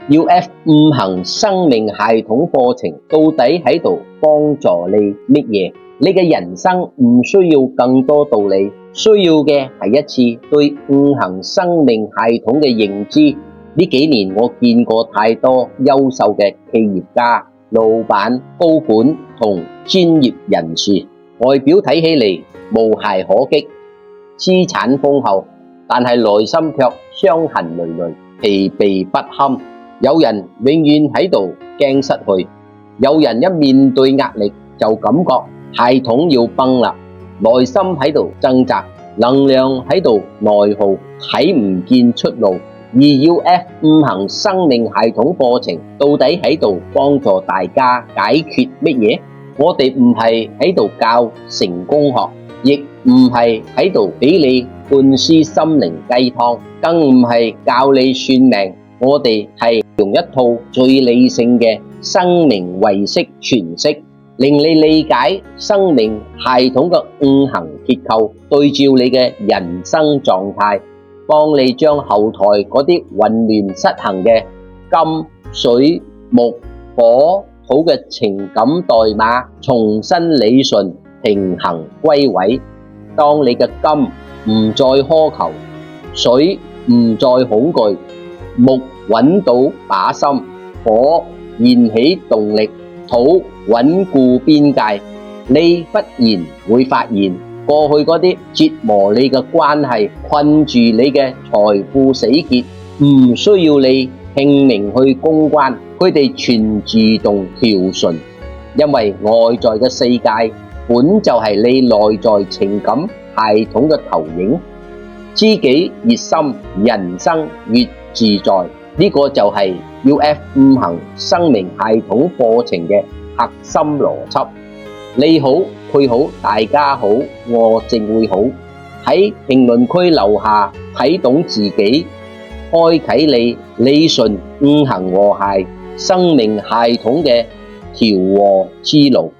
UF 五行生命系統課程到底喺度幫助你乜嘢？你嘅人生唔需要更多道理，需要嘅係一次對五行生命系統嘅認知。呢幾年我見過太多優秀嘅企業家、老闆、高管同專業人士，外表睇起嚟無懈可擊，資產豐厚，但係內心卻傷痕累累，疲憊不堪。有人永遠喺度驚失去，有人一面對壓力就感覺系統要崩啦，內心喺度掙扎，能量喺度內耗，睇唔見出路。而 UF 五行生命系統課程到底喺度幫助大家解決乜嘢？我哋唔係喺度教成功學，亦唔係喺度俾你灌輸心靈雞湯，更唔係教你算命。我哋係用一套最理性嘅生命唯識詮釋，令你理解生命系統嘅五行結構，對照你嘅人生狀態，幫你將後台嗰啲混亂失衡嘅金、水、木、火、土嘅情感代碼重新理順，平衡歸位。當你嘅金唔再苛求，水唔再恐懼，木揾到把心，火燃起動力，土穩固邊界，你忽然會發現過去嗰啲折磨你嘅關係，困住你嘅財富死結，唔需要你拼命去公關，佢哋全自動調順，因為外在嘅世界本就係你內在情感系統嘅投影。知己越深，人生越自在。呢個就係 UF 五行生命系統課程嘅核心邏輯。你好，佢好，大家好，我正會好。喺評論區留下睇懂自己，開啟你理順五行和諧生命系統嘅調和之路。